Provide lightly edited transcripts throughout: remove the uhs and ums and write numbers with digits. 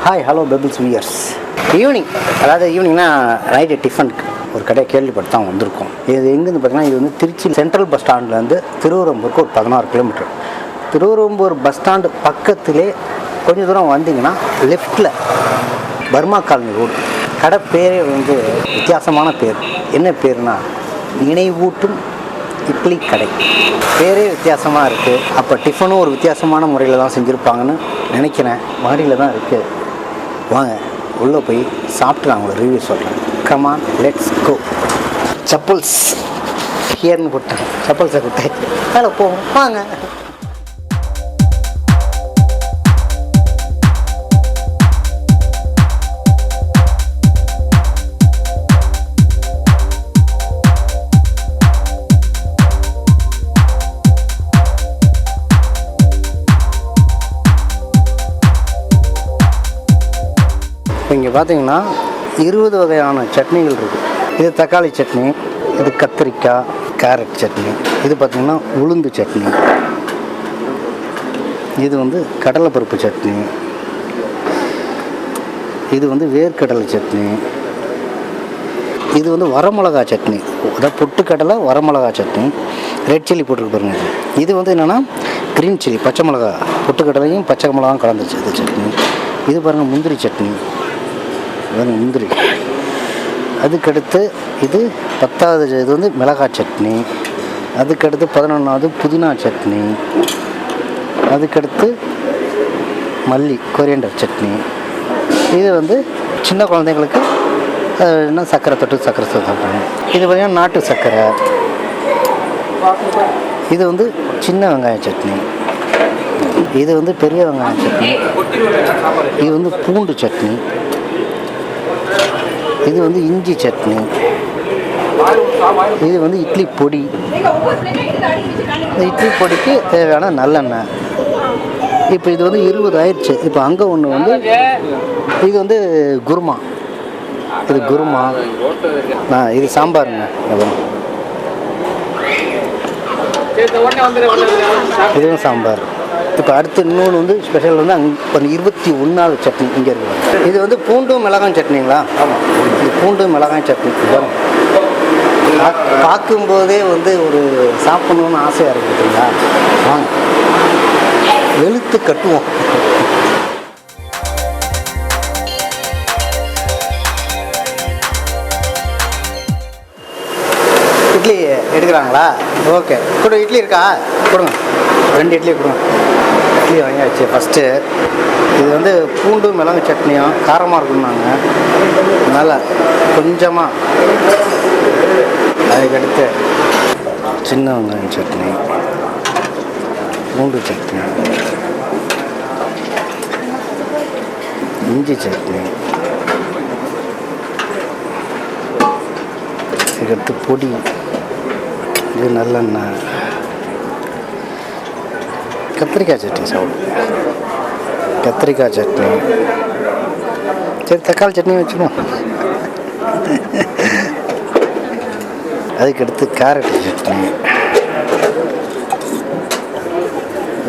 Hi hello pebbles viewers. ஈவினிங்னா night டிஃபனுக்கு ஒரு கடையை கேள்விப்பட்டு தான் வந்திருக்கோம். இது எங்கேருந்து பார்த்தீங்கன்னா, இது வந்து திருச்சி சென்ட்ரல் பஸ் ஸ்டாண்ட்லேருந்து திருவெரும்பூருக்கு ஒரு 16 கிலோமீட்டர். திருவெரும்பூர் பஸ் ஸ்டாண்டு பக்கத்திலே கொஞ்சம் தூரம் வந்தீங்கன்னா லெஃப்டில் பர்மா காலனி ரோடு. கடை பேரே வந்து வித்தியாசமான பேர். என்ன பேருனா நினைவூட்டும் இட்லி கடை. பேரே வித்தியாசமாக இருக்குது. அப்போ டிஃபனும் ஒரு வித்தியாசமான முறையில் தான் செஞ்சுருப்பாங்கன்னு நினைக்கிறேன். மாடியில் தான் இருக்குது. வாங்க உள்ளே போய் சாப்பிட்டு நான் உங்களுக்கு ரிவ்யூ சொல்கிறேன். Come on let's go. சப்பல்ஸ் ஹியர்னு போட்டேன். சப்பல்ஸை கொடுத்து வேலை போவோம் வாங்க. இங்கே பார்த்தீங்கன்னா 20 வகையான சட்னிகள் இருக்குது. இது தக்காளி சட்னி, இது கத்திரிக்காய் கேரட் சட்னி, இது பார்த்திங்கன்னா உளுந்து சட்னி, இது வந்து கடலைப்பருப்பு சட்னி, இது வந்து வேர்க்கடலை சட்னி, இது வந்து வரமிளகா சட்னி, அதாவது பொட்டுக்கடலை வரமிளகா சட்னி, ரெட் சில்லி போட்டுருக்கு பாருங்க. இது வந்து என்னென்னா க்ரீன் சில்லி, பச்சை மிளகா, பொட்டுக்கடலையும் பச்சை மிளகாவும் கலந்துச்சு இது சட்னி. இது பாருங்கள் முந்திரி சட்னி, முந்திரி. அதுக்கடுத்து இது 10வது இது வந்து மிளகாய் சட்னி. அதுக்கடுத்து 11வது புதினா சட்னி. அதுக்கடுத்து மல்லி கொரியண்டர் சட்னி. இது வந்து சின்ன குழந்தைங்களுக்கு என்ன சர்க்கரை தொட்டு சர்க்கரை சாப்பிட்றாங்க. இது பார்த்திங்கன்னா நாட்டு சர்க்கரை. இது வந்து சின்ன வெங்காய சட்னி. இது வந்து பெரிய வெங்காய சட்னி. இது வந்து பூண்டு சட்னி. இது வந்து இஞ்சி சட்னி. இது வந்து இட்லி பொடி. இட்லி பொடிக்கு தேவையான நல்லெண்ணெய். இப்போ இது வந்து 20 ஆயிடுச்சு. இப்போ அங்கே ஒன்று வந்து இது வந்து குருமா. இது குருமா. இது சாம்பாருங்க. இதுவும் சாம்பார். இப்போ அடுத்து இன்னொன்று வந்து ஸ்பெஷல் வந்து அங்கே 21வது சட்னி இங்கே இருக்குது. இது வந்து பூண்டும் மிளகாய் சட்னிங்களா? ஆமாம், இது பூண்டும் மிளகாய் சட்னி. பார்க்கும்போதே வந்து ஒரு சாப்பிடணுன்னு ஆசையாக இருக்குதுங்களா? வாங்க வெளுத்து கட்டுவோம். இட்லி எடுக்கிறாங்களா? ஓகே, கூட இட்லி இருக்கா? கொடுங்க, 2 இட்லி கொடுங்க. இட்லி வாங்கியாச்சு. ஃபஸ்ட்டு இது வந்து பூண்டு மிளகு சட்னியும் காரமாக இருக்குன்னாங்க. நல்லா கொஞ்சமாக. அதுக்கடுத்து சின்ன வெங்காயம் சட்னி, பூண்டு சட்னி, இஞ்சி சட்னி, இதுக்கடுத்து பொடி, இது நல்லெண்ணெய், கத்திரிக்காய் சட்னி சாப்பிடும். கத்திரிக்காய் சட்னி. சரி, தக்காளி சட்னி வச்சுக்கோம். அதுக்கடுத்து கேரட் சட்னி,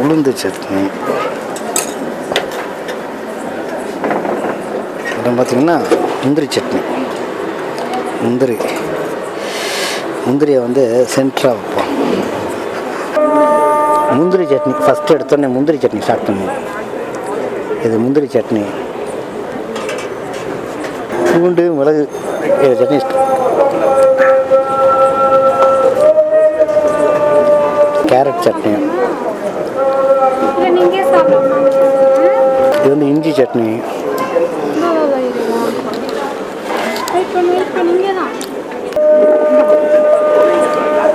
உளுந்து சட்னி. அப்புறம் பார்த்திங்கன்னா முந்திரி சட்னி. முந்திரியை வந்து சென்டராக வைப்போம். முந்திரி சட்னி ஃபஸ்ட்டு எடுத்தோடனே முந்திரி சட்னி ஸ்டார்ட் பண்ணுவோம். இது முந்திரி சட்னி, பூண்டு மிளகு சட்னி. கேரட் சட்னி. இது வந்து இஞ்சி சட்னி.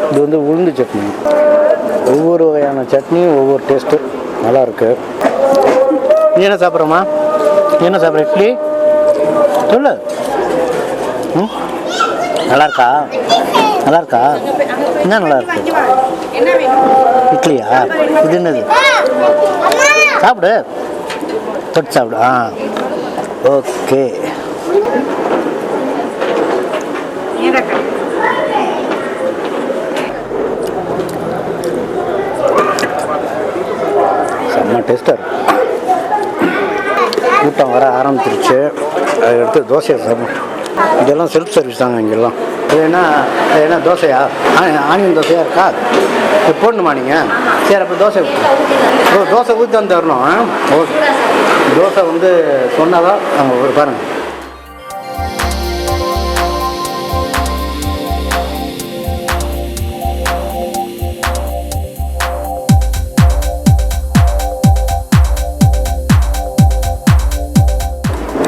இது வந்து உளுந்து சட்னி. ஒவ்வொரு வகையான சட்னியும் ஒவ்வொரு டேஸ்ட்டு நல்லாயிருக்கு. நீ என்ன சாப்பிட்றோமா? என்ன சாப்பிட்ற? இட்லி சொல்லு. நல்லாயிருக்கா? நல்லாயிருக்கா? என்ன நல்லாயிருக்கு? இட்லியா? இது என்னது? சாப்பிடு, தொட்டு சாப்பிடு. ஓகே. செம்ம டேஸ்டாக இருக்கும். கூட்டம் வர ஆரம்பிச்சிருச்சு. அதை எடுத்து தோசையை சாப்பிட்டு இதெல்லாம் செல்ஃப் சர்வீஸ் தாங்க இங்கெல்லாம். இது என்ன தோசையா? ஆனியன் தோசையாக இருக்கா? இது போடணுமா நீங்கள்? சரி, அப்போ தோசை தோசை ஊற்றி வந்து தரணும். ஓகே, தோசை வந்து சொன்னாதான் அவங்க பாருங்கள்.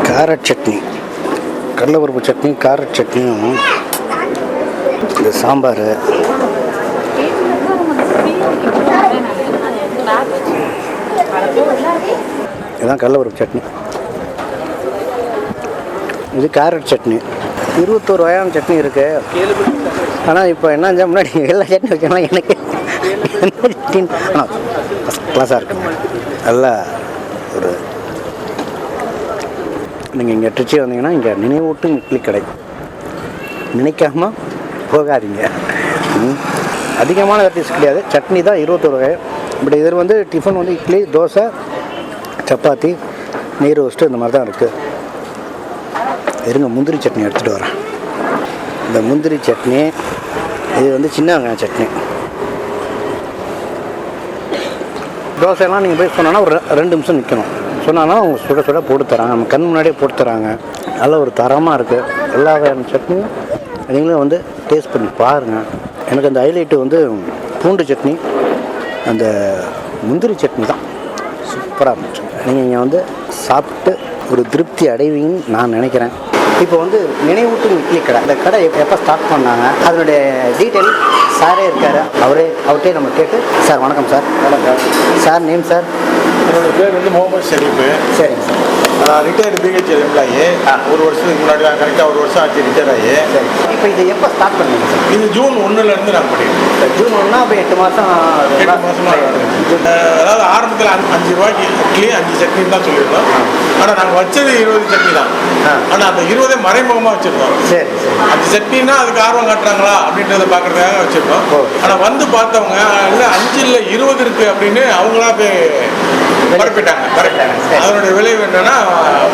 காரட் சட்னி, கடலைப்பருப்பு சட்னி, காரட் சட்னியும் இந்த சாம்பார். இதுதான் கடலைப்பருப்பு சட்னி. இது கேரட் சட்னி. 21 வகையான சட்னி இருக்குது. ஆனால் இப்போ என்ன முன்னாடி எல்லா சட்னி வைக்கலாம். எனக்கு என்ன சட்னி ஆனால் ஃபஸ்ட் கிளாஸாக இருக்குங்க. நல்லா ஒரு நீங்கள் இங்கே ட்ரிச்சி வந்தீங்கன்னா இங்கே நினைவூட்டும் இட்லி கடை. நினைக்காமல் போகாதீங்க. அதிகமான வெரைட்டிஸ் கிடையாது. சட்னி தான் 21 வகை. பட் இதில் வந்து டிஃபன் வந்து இட்லி, தோசை, சப்பாத்தி, நெய் ரோஸ்ட்டு இந்த மாதிரி தான் இருக்குது. இருங்க, முந்திரி சட்னி எடுத்துகிட்டு வரேன். இந்த முந்திரி சட்னி இது வந்து சின்ன வெங்காயம் சட்னி. தோசையெல்லாம் நீங்கள் போய் சொன்னோன்னா ஒரு 2 நிமிஷம் நிற்கணும். சொன்னாங்கன்னா அவங்க சுட சுட போட்டு தராங்க. நம்ம கண் முன்னாடியே போட்டு தராங்க. நல்ல ஒரு தரமாக இருக்குது. எல்லா வகையான சட்னியும் நீங்களும் வந்து டேஸ்ட் பண்ணி பாருங்கள். எனக்கு அந்த ஹைலைட்டு வந்து பூண்டு சட்னி, அந்த முந்திரி சட்னி தான் சூப்பராக இருந்துச்சு. நீங்கள் இங்கே வந்து சாப்பிட்டு ஒரு திருப்தி அடைவீங்கன்னு நான் நினைக்கிறேன். இப்போ வந்து நினைவூட்டும் இட்லி கடை. அந்த கடை எப்போ ஸ்டார்ட் பண்ணாங்க, அதனுடைய டீட்டெயில் சாரே இருக்கார். அவர்கிட்டே நம்ம கேட்டு, சார் வணக்கம் சார். வணக்கம் சார். Name sir? என்னோடய பேர் வந்து முகமது ஷரீஃபு. சரிங்க சார். நான் ரிட்டையர்டு பிஹெச்எல் எம்ப்ளாயி. 1 வருஷத்துக்கு முன்னாடி தான், கரெக்டாக 1 வருஷம் ஆச்சு ரிட்டையர் ஆகி. சரி. இப்போ இது எப்போ ஸ்டார்ட் பண்ணீங்க சார்? இது ஜூன் 1லேருந்து நான் பண்ணிடுறேன். ஜூன் 1னா இப்போ 8 மாதம். 8 மாதமாக. அதாவது ஆரம்பத்தில் 5 ரூபாய்க்கு இட்லி 5 சட்னின்னு தான் சொல்லியிருந்தோம். ஆனால் நாங்கள் வச்சது 20 சட்னி தான். ஆனால் அந்த 20 மறைமுகமாக வச்சுருந்தோம். சரி. 5 சட்னின்னா அதுக்கு ஆர்வம் காட்டுறாங்களா அப்படின்றத பார்க்குறதுக்காக வச்சுருந்தோம். ஆனால் வந்து பார்த்தவங்க இல்லை 5 இல்லை 20 இருக்குது அப்படின்னு அவங்களா போய் பரப்பிட்டாங்க. அதனுடைய விளைவு என்னன்னா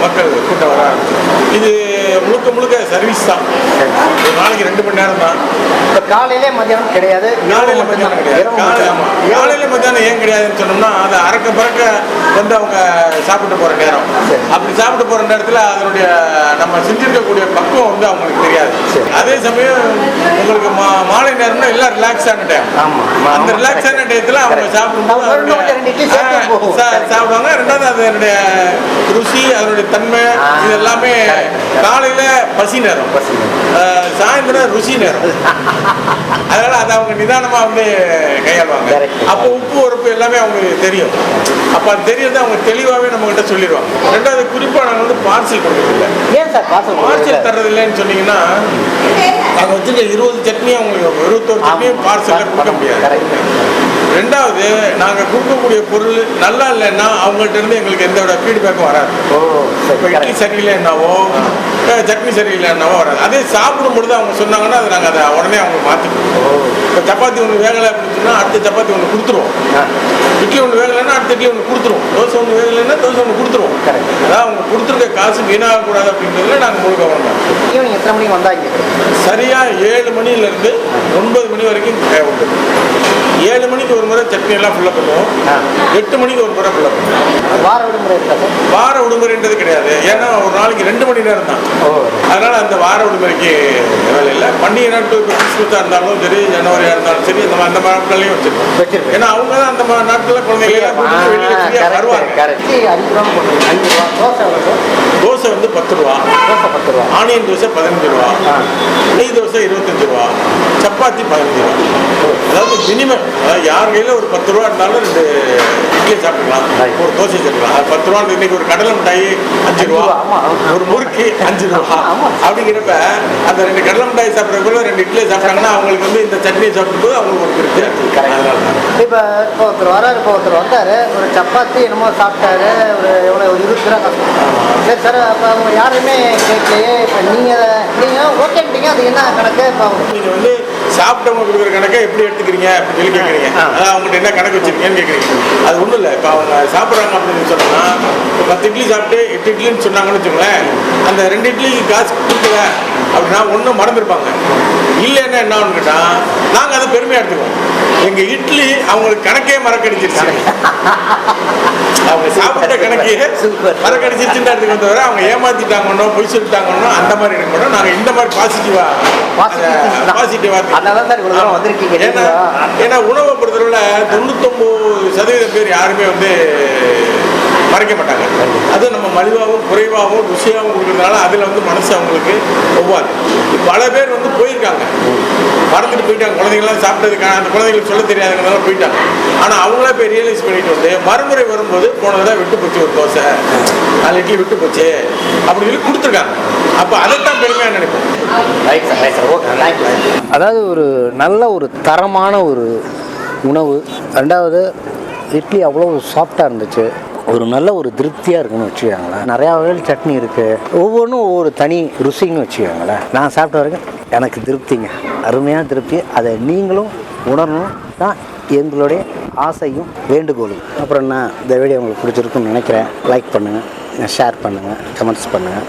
மக்கள் கூட்டம் வர ஆரம்பிச்சு. இது முழுக்க சர்வீஸ் தான். ஒரு நாளைக்கு 2 மணி நேரம் தான். இப்போ காலையிலே மத்தியானம் கிடையாது. காலையில மத்தியானம் கிடையாது. காலையில மத்தியானம் ஏன் கிடையாதுன்னு சொன்னோம்னா அது அறக்க பறக்க வந்து அவங்க சாப்பிட்டு போகிற நேரம். அப்படி சாப்பிட்டு போகிற நேரத்தில் அதனுடைய நம்ம செஞ்சிருக்கக்கூடிய பக்குவம் வந்து அவங்களுக்கு தெரியாது. அதே சமயம் உங்களுக்கு மாலை நேரம்னா எல்லாம் ரிலாக்ஸான டைம். அந்த ரிலாக்ஸான டயத்தில் அவங்க சாப்பிடும்போது சாப்பிடுவாங்க. ரெண்டாவது அதனுடைய ருசி, அதனுடைய தன்மை, இது எல்லாமே காலையில பசி நேரம், சாயந்தரம் ருசி நேரம். அதனால அதை அவங்க நிதானமா வந்து கையாளுவாங்க. அப்போ உப்பு உரப்பு எல்லாமே அவங்களுக்கு தெரியும். அப்போ அது தெரியறது அவங்க தெளிவாகவே நம்ம கிட்ட சொல்லிடுவாங்க. ரெண்டாவது குறிப்பாக நாங்கள் வந்து பார்சல் கொடுக்கறதில்லை. ஏன் சார் பார்சல் தர்றது இல்லைன்னு சொன்னீங்கன்னா நாங்கள் வச்சுருக்க 20 சட்னியும் அவங்களுக்கு 21 சட்னியும் பார்சலில் கொடுக்க முடியாது. ரெண்டாவது நாங்கள் கொடுக்கக்கூடிய பொருள் நல்லா இல்லைன்னா அவங்கள்ட்ட இருந்து எங்களுக்கு எந்த ஃபீட்பேக்கும் வராது. இப்போ இட்லி சரியில்லைன்னாவோ சட்னி சரியில்லைன்னாவோ வராது. அதே சாப்பிடும் பொழுது அவங்க சொன்னாங்கன்னா அது நாங்கள் அதை உடனே அவங்க மாற்றிக்குவோம். இப்போ சப்பாத்தி ஒன்று வேகலை அப்படின்னு சொன்னால் அடுத்த சப்பாத்தி ஒன்று கொடுத்துருவோம். இட்லி ஒன்று வேகலைன்னா அடுத்த இட்லி ஒன்று கொடுத்துருவோம். தோசை ஒன்று வேகலைன்னா தோசை ஒன்று கொடுத்துருவோம். அதாவது அவங்க கொடுத்துருக்க காசு வீணாகக்கூடாது அப்படின்றதுல நாங்கள் முழு கவனம் தான். ஈவினிங் எத்தனை மணிக்கு வந்தாங்க? சரியாக 7 மணிலேருந்து 9 மணி வரைக்கும் உண்டு. 7 மணிக்கு ஒரு முறை சட்னி எல்லாம் ஃபுல்லாக பண்ணுவோம். 8 மணிக்கு ஒரு முறை ஃபுல்லாக பண்ணுவோம். வார விடுமுறை இருக்கா சார்? வார விடுமுறைன்றது கிடையாது. ஏன்னா ஒரு நாளைக்கு 2 மணி நேரம் தான். அதனால் அந்த வார விடுமுறைக்கு வேலை இல்லை. பண்டிகை நாட்கள் இப்போ கிறிஸ்மஸாக இருந்தாலும் சரி, ஜனவரியாக இருந்தாலும் சரி, இந்த மாதிரி நாட்கள்லையும் வச்சுருக்கோம். ஏன்னா அவங்க தான் அந்த நாட்களில் குழந்தைகள் வருவாங்க. தோசை வந்து 10 ரூபா, ஆனியன் தோசை 15 ரூபா, நெய் தோசை 25 ரூபா, சப்பாத்தி 15 ரூபா. அதாவது மினிமம், அதாவது யார் கையில் ஒரு 10 ரூபா இருந்தாலும் 2 இட்லி சாப்பிடலாம், ஒரு தோசை சாப்பிடலாம். அது 10 ரூபா. இன்னைக்கு ஒரு கடலை மிட்டாய் 5 ரூபா, ஒரு முறுக்கு 5 ரூபா. அப்படிங்கிறப்ப அந்த 2 கடலை மிட்டாய் சாப்பிட்றதுக்குள்ள 2 இட்லி சாப்பிட்டாங்கன்னா அவங்களுக்கு வந்து இந்த சட்னியை சாப்பிடும்போது அவங்களுக்கு ஒரு திருப்தி. இப்போ ஒருத்தர் வராரு, இப்போ ஒருத்தர் வந்தார், ஒரு சப்பாத்தி என்னமோ சாப்பிட்டாரு, ஒரு எவ்வளோ 20 ரூபா கஷ்டம். சரி சார், அப்போ அவங்க யாருமே கேட்கலையே. இப்போ நீங்கள் ஓகேட்டீங்க, அது என்ன கணக்கு? இப்போ நீங்கள் வந்து சாப்பிட்டவங்க கொடுக்குற கணக்கை எப்படி எடுத்துக்கிறீங்க அப்படின்னு சொல்லி கேட்குறீங்க. அதான் அவங்ககிட்ட என்ன கணக்கு வச்சிருக்கீங்கன்னு கேட்குறீங்க. அது ஒன்றும் இல்லை. இப்போ அவங்க சாப்பிட்றாங்க அப்படின்னு சொன்னோம்னா, இப்போ 10 இட்லி சாப்பிட்டு 8 இட்லின்னு சொன்னாங்கன்னு வச்சுக்கோங்களேன், அந்த 2 இட்லிக்கு காசு கொடுக்கல அப்படின்னா ஒன்றும் மறந்துருப்பாங்க. இல்லைன்னா என்ன ஆகுன்னு கேட்டால், நாங்கள் அதை பெருமையாக எடுத்துக்குவோம். எங்கள் இட்லி அவங்களுக்கு கணக்கே மறக்கடிச்சிருச்சு. அவங்க சாப்பிட்ட கணக்கு மறக்கடிச்சிருச்சுன்னு எடுத்துக்க தவிர அவங்க ஏமாத்திட்டாங்கன்னோ பொய் சொல்லிட்டாங்கன்னோ அந்த மாதிரி இருக்க மாட்டோம். நாங்கள் இந்த மாதிரி பாசிட்டிவா ஏன்னா உணவை பொறுத்தவரை 99% பேர் யாருமே வந்து மறைக்க மாட்டாங்க. அது நம்ம மலிவாகவும் குறைவாகவும் ருசியாகவும் கொடுக்கறதுனால அதில் வந்து மனசு அவங்களுக்கு ஒவ்வாது. பல பேர் வந்து போயிருக்காங்க, மறந்துட்டு போயிட்டாங்க. குழந்தைங்களாம் சாப்பிட்டதுக்கான அந்த குழந்தைங்களுக்கு சொல்ல தெரியாதுங்கிறதால போயிட்டாங்க. ஆனால் அவங்களே போய் ரியலைஸ் பண்ணிட்டு வந்து மறுமுறை வரும்போது போனதெல்லாம் விட்டு போச்சு, ஒரு தோசை 4 இட்லி விட்டு போச்சு அப்படின்னு சொல்லி கொடுத்துருக்காங்க. அப்போ அதைத்தான் பெருமையாக நினைப்போம். அதாவது ஒரு நல்ல ஒரு தரமான ஒரு உணவு. ரெண்டாவது இட்லி அவ்வளோ சாஃப்டாக இருந்துச்சு. ஒரு நல்ல ஒரு திருப்தியாக இருக்குன்னு வச்சுக்கோங்களேன். நிறையா வகையில் சட்னி இருக்குது, ஒவ்வொன்றும் ஒவ்வொரு தனி ருசின்னு வச்சுக்கோங்களேன். நான் சாப்பிட்ட வரைக்கும் எனக்கு திருப்திங்க, அருமையான திருப்தி. அதை நீங்களும் உணரணும் தான் எங்களுடைய ஆசையும் வேண்டுகோளும். அப்புறம் என்ன, இந்த வீடியோ உங்களுக்கு பிடிச்சிருக்குன்னு நினைக்கிறேன். லைக் பண்ணுங்கள், ஷேர் பண்ணுங்கள், கமெண்ட்ஸ் பண்ணுங்கள்.